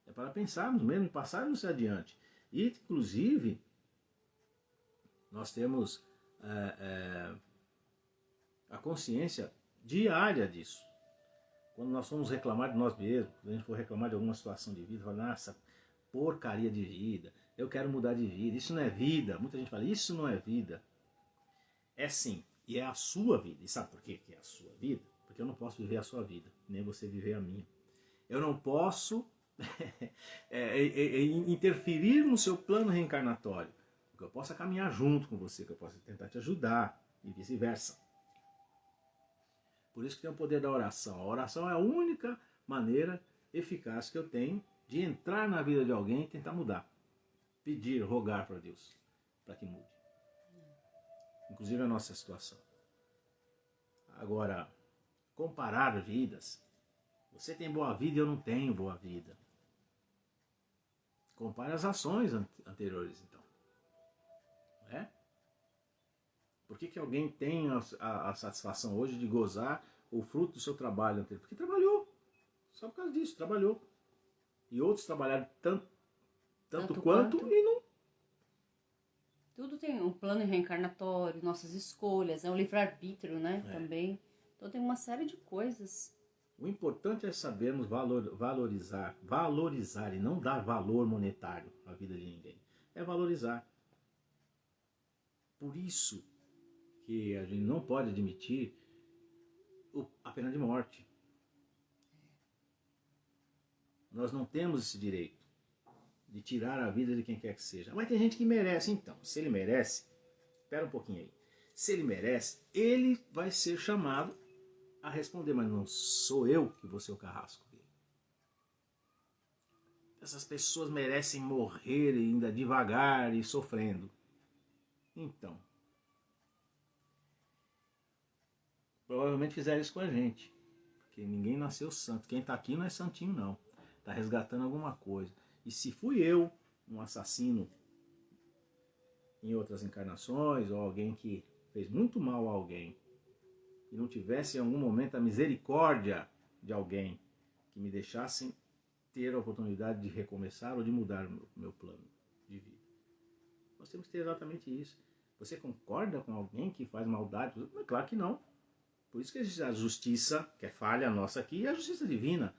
Speaker 2: É para pensarmos mesmo, passarmos adiante. E, inclusive, nós temos a consciência diária disso. Quando nós formos reclamar de nós mesmos, quando a gente for reclamar de alguma situação de vida, falar, nossa, porcaria de vida, eu quero mudar de vida, isso não é vida. Muita gente fala, isso não é vida. É sim, e é a sua vida. E sabe por que é a sua vida? Porque eu não posso viver a sua vida, nem você viver a minha. Eu não posso interferir no seu plano reencarnatório. Que eu possa caminhar junto com você, que eu possa tentar te ajudar e vice-versa. Por isso que tem o poder da oração. A oração é a única maneira eficaz que eu tenho de entrar na vida de alguém e tentar mudar. Pedir, rogar para Deus, para que mude. Inclusive a nossa situação. Agora, comparar vidas. Você tem boa vida e eu não tenho boa vida. Compare as ações anteriores, então. Não é? Por que alguém tem a satisfação hoje de gozar o fruto do seu trabalho anterior? Porque trabalhou. Só por causa disso, trabalhou. E outros trabalharam tanto quanto e não.
Speaker 1: Tudo tem um plano reencarnatório, nossas escolhas, é um livre-arbítrio, né? Também. Então tem uma série de coisas.
Speaker 2: O importante é sabermos valorizar e não dar valor monetário à vida de ninguém. É valorizar. Por isso que a gente não pode admitir a pena de morte. Nós não temos esse direito de tirar a vida de quem quer que seja. Mas tem gente que merece. Então, se ele merece, espera um pouquinho aí. Se ele merece, ele vai ser chamado a responder, mas não sou eu que vou ser o carrasco dele. Essas pessoas merecem morrer ainda devagar e sofrendo. Então, provavelmente fizeram isso com a gente. Porque ninguém nasceu santo. Quem está aqui não é santinho, não. Está resgatando alguma coisa. E se fui eu, um assassino em outras encarnações, ou alguém que fez muito mal a alguém, e não tivesse em algum momento a misericórdia de alguém que me deixassem ter a oportunidade de recomeçar ou de mudar o meu plano de vida. Nós temos que ter exatamente isso. Você concorda com alguém que faz maldade? Claro que não. Por isso que existe a justiça, que é falha nossa aqui, e a justiça divina.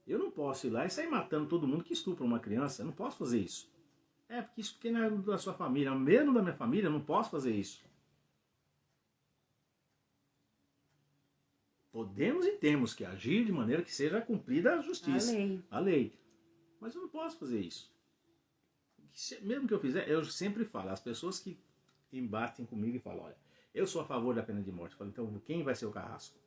Speaker 2: Eu não posso ir lá e sair matando todo mundo que estupra uma criança. Eu não posso fazer isso. Porque isso porque não é da sua família. Mesmo da minha família, eu não posso fazer isso. Podemos e temos que agir de maneira que seja cumprida a justiça. A lei. Mas eu não posso fazer isso. Mesmo que eu fizer, eu sempre falo, as pessoas que embatem comigo e falam, olha, eu sou a favor da pena de morte. Eu falo, então quem vai ser o carrasco?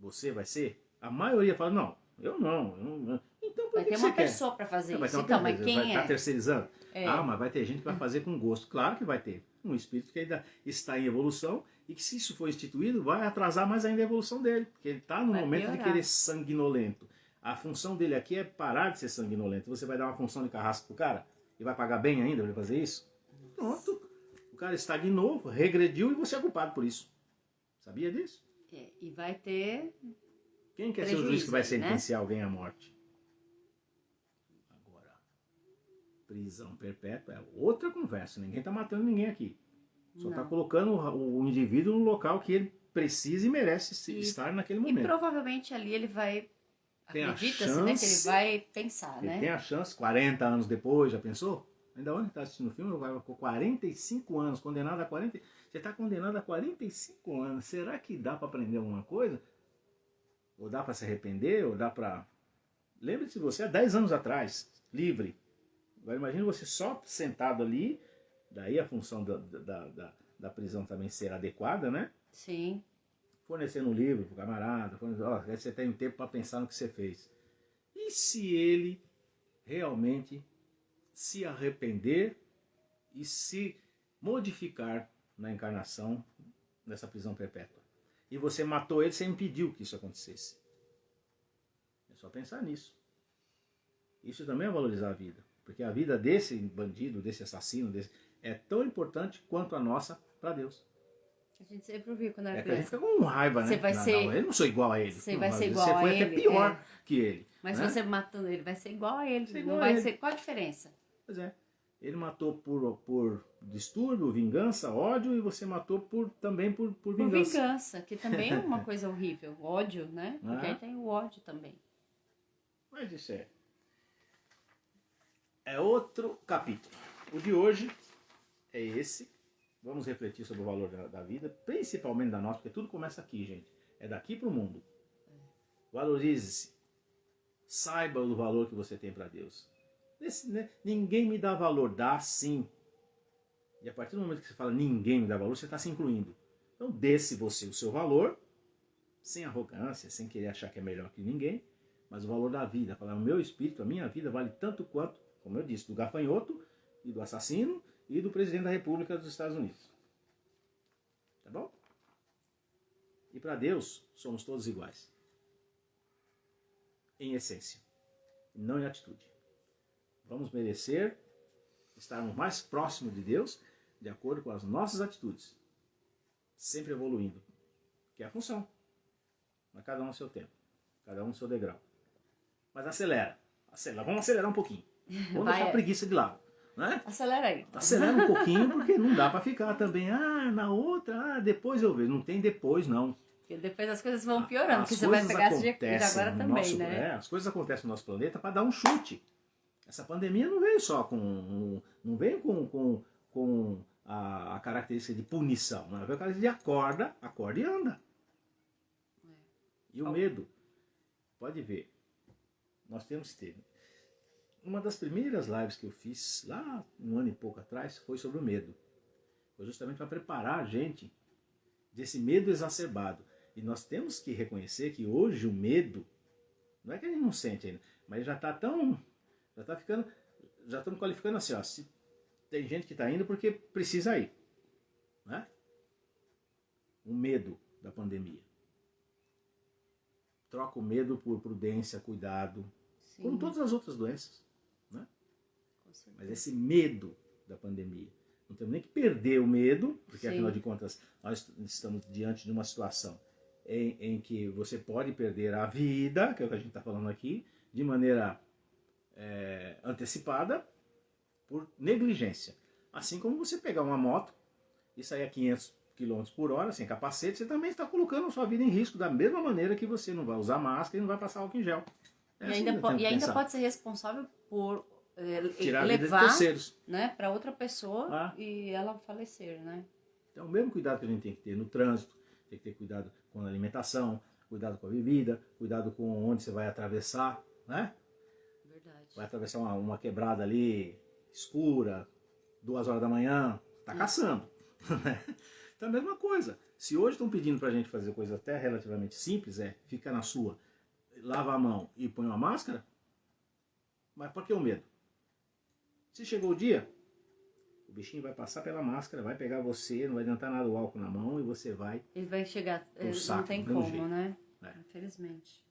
Speaker 2: Você vai ser? A maioria fala, não, eu não. Então por que
Speaker 1: ter
Speaker 2: você
Speaker 1: uma
Speaker 2: quer?
Speaker 1: pessoa para fazer
Speaker 2: Vai
Speaker 1: isso.
Speaker 2: ter
Speaker 1: Então,
Speaker 2: vai
Speaker 1: mas quem
Speaker 2: estar
Speaker 1: é?
Speaker 2: terceirizando? Mas vai ter gente que vai fazer com gosto. Claro que vai ter. Um espírito que ainda está em evolução e que se isso for instituído, vai atrasar mais ainda a evolução dele. Porque ele está no momento de querer sanguinolento. A função dele aqui é parar de ser sanguinolento. Você vai dar uma função de carrasco pro cara e vai pagar bem ainda para ele fazer isso? Pronto. O cara estagnou, regrediu e você é culpado por isso. Sabia disso?
Speaker 1: E vai ter...
Speaker 2: Quem quer ser o juiz que vai sentenciar alguém à morte? Agora, prisão perpétua é outra conversa. Ninguém está matando ninguém aqui. Só está colocando o indivíduo no local que ele precisa e merece estar naquele momento.
Speaker 1: E provavelmente ali ele vai... Acredita-se, né, que ele vai pensar,
Speaker 2: ele
Speaker 1: né?
Speaker 2: tem a chance, 40 anos depois, já pensou? Ainda onde está assistindo o filme, ele vai com 45 anos, condenado a 40... Você está condenado a 45 anos. Será que dá para aprender alguma coisa? Ou dá para se arrepender? Ou dá para... Lembre-se de você há 10 anos atrás, livre. Agora imagine você só sentado ali, daí a função da prisão também ser adequada, né?
Speaker 1: Sim.
Speaker 2: Fornecendo um livro para o camarada, você tem um tempo para pensar no que você fez. E se ele realmente se arrepender e se modificar na encarnação nessa prisão perpétua? E você matou ele sem impedir que isso acontecesse. É só pensar nisso. Isso também é valorizar a vida. Porque a vida desse bandido, desse assassino, é tão importante quanto a nossa para Deus.
Speaker 1: A gente sempre ouviu quando era
Speaker 2: criança. A gente fica com raiva, né?
Speaker 1: Você vai ser...
Speaker 2: Não, eu não sou igual a ele.
Speaker 1: Você vai ser igual a ele.
Speaker 2: Você foi até pior que ele.
Speaker 1: Mas
Speaker 2: né?
Speaker 1: você matando ele, vai ser igual a ele.
Speaker 2: Igual
Speaker 1: não vai ser... Qual a diferença?
Speaker 2: Pois é. Ele matou por distúrbio, vingança, ódio, e você matou também por vingança.
Speaker 1: Por vingança, que também é uma coisa horrível. Ódio, né? Porque aí tem o ódio também.
Speaker 2: Mas isso é outro capítulo. O de hoje é esse. Vamos refletir sobre o valor da vida, principalmente da nossa, porque tudo começa aqui, gente. É daqui para o mundo. Valorize-se. Saiba do valor que você tem para Deus. Ninguém me dá valor. Dá sim. E a partir do momento que você fala ninguém me dá valor, você está se incluindo. Então dê-se você o seu valor, sem arrogância, sem querer achar que é melhor que ninguém, mas o valor da vida. Falar, o meu espírito, a minha vida vale tanto quanto, como eu disse, do gafanhoto e do assassino e do presidente da República dos Estados Unidos. Tá bom? E para Deus, somos todos iguais. Em essência, não em atitude. Vamos merecer estarmos mais próximos de Deus de acordo com as nossas atitudes. Sempre evoluindo. Que é a função. Mas cada um no seu tempo. Cada um no seu degrau. Mas acelera. Vamos acelerar um pouquinho. Vamos deixar a preguiça de lado. Né?
Speaker 1: Acelera aí.
Speaker 2: Acelera um pouquinho, porque não dá para ficar também. Na outra, depois eu vejo. Não tem depois, não.
Speaker 1: Porque depois as coisas vão piorando. Porque você vai pegar esse de agora também, né?
Speaker 2: As coisas acontecem no nosso planeta para dar um chute. Essa pandemia não veio só com... Não veio com a característica de punição. Não, veio a característica de acorda e anda. E o medo, pode ver, Nós temos que ter. Uma das primeiras lives que eu fiz, lá um ano e pouco atrás, foi sobre o medo. Foi justamente para preparar a gente desse medo exacerbado. E nós temos que reconhecer que hoje o medo, não é que a gente não sente ainda, mas já está tão... já está ficando... já estamos qualificando assim, ó, se tem gente que está indo porque precisa ir. Né? O medo da pandemia. Troca o medo por prudência, cuidado,
Speaker 1: Sim.
Speaker 2: como todas as outras doenças. Né?
Speaker 1: Com certeza.
Speaker 2: Mas esse medo da pandemia, não temos nem que perder o medo, porque
Speaker 1: Sim.
Speaker 2: afinal de contas nós estamos diante de uma situação em que você pode perder a vida, que é o que a gente está falando aqui, de maneira antecipada, por negligência. Assim como você pegar uma moto e sair a 500 km por hora sem capacete, você também está colocando a sua vida em risco, da mesma maneira que você não vai usar máscara e não vai passar álcool em gel.
Speaker 1: E ainda pode ser responsável por
Speaker 2: tirar a vida de
Speaker 1: levar,
Speaker 2: terceiros,
Speaker 1: né, para outra pessoa e ela falecer, né?
Speaker 2: Então, o mesmo cuidado que a gente tem que ter no trânsito, tem que ter cuidado com a alimentação, cuidado com a bebida, cuidado com onde você vai atravessar, né?
Speaker 1: Verdade.
Speaker 2: Vai atravessar uma quebrada ali, escura, 2 horas da manhã, tá caçando. Então, a mesma coisa. Se hoje estão pedindo pra gente fazer coisa até relativamente simples, fica na sua, lava a mão e põe uma máscara, mas por que o medo? Se chegou o dia, o bichinho vai passar pela máscara, vai pegar você, não vai adiantar nada o álcool na mão e você vai...
Speaker 1: Ele vai chegar,
Speaker 2: saco,
Speaker 1: não tem
Speaker 2: do mesmo
Speaker 1: como,
Speaker 2: jeito.
Speaker 1: né?
Speaker 2: É.
Speaker 1: Infelizmente.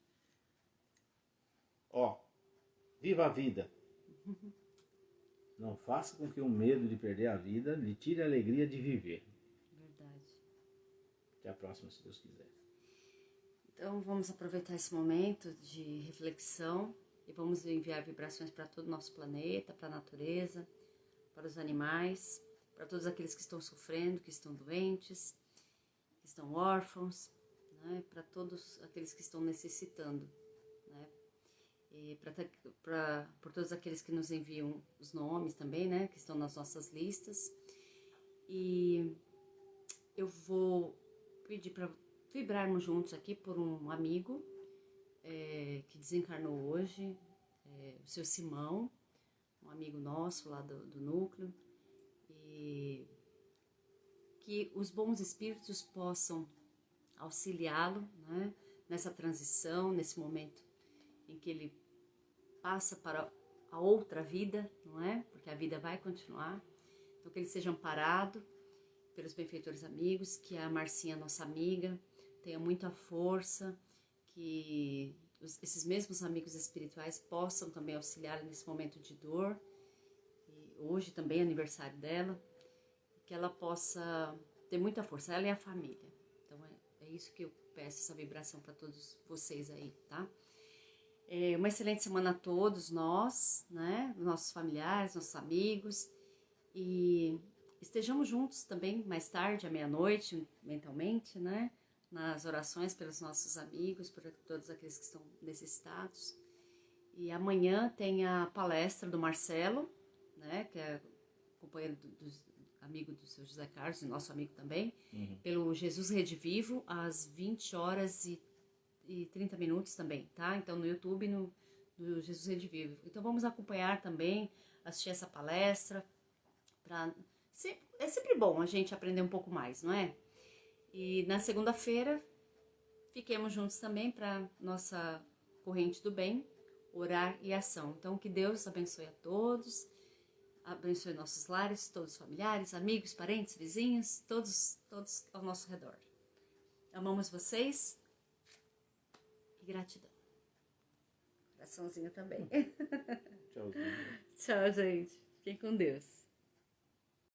Speaker 2: Ó, viva a vida. Não faça com que o medo de perder a vida lhe tire a alegria de viver.
Speaker 1: Verdade.
Speaker 2: Até a próxima, se Deus quiser.
Speaker 1: Então vamos aproveitar esse momento de reflexão e vamos enviar vibrações para todo o nosso planeta, para a natureza, para os animais, para todos aqueles que estão sofrendo, que estão doentes, que estão órfãos, né? Para todos aqueles que estão necessitando, né? E por todos aqueles que nos enviam os nomes também, né? Que estão nas nossas listas. E eu vou pedir para vibrarmos juntos aqui por um amigo que desencarnou hoje, o seu Simão, um amigo nosso lá do núcleo, e que os bons espíritos possam auxiliá-lo, né, nessa transição, nesse momento em que ele passa para a outra vida, não é? Porque a vida vai continuar. Então que eles sejam amparados pelos benfeitores amigos, que a Marcinha, nossa amiga, tenha muita força, que esses mesmos amigos espirituais possam também auxiliar nesse momento de dor. E hoje também é aniversário dela, que ela possa ter muita força, ela e a família. Então é isso que eu peço, essa vibração para todos vocês aí, tá? Uma excelente semana a todos nós, né? Nossos familiares, nossos amigos, e estejamos juntos também mais tarde, à meia-noite, mentalmente, né? Nas orações pelos nossos amigos, por todos aqueles que estão necessitados. E amanhã tem a palestra do Marcelo, né? Que é companheiro amigo do seu José Carlos, e nosso amigo também, pelo Jesus Rede Vivo, às 20 horas e 30 minutos também, tá? Então no YouTube, no Jesus Rede Vivo. Então vamos acompanhar também, assistir essa palestra. É sempre bom a gente aprender um pouco mais, não é? E na segunda-feira, fiquemos juntos também para nossa corrente do bem, orar e ação. Então que Deus abençoe a todos, abençoe nossos lares, todos os familiares, amigos, parentes, vizinhos, todos ao nosso redor. Amamos vocês e gratidão. Coraçãozinho também.
Speaker 2: Tchauzinho.
Speaker 1: Tchau, gente. Fiquem com Deus.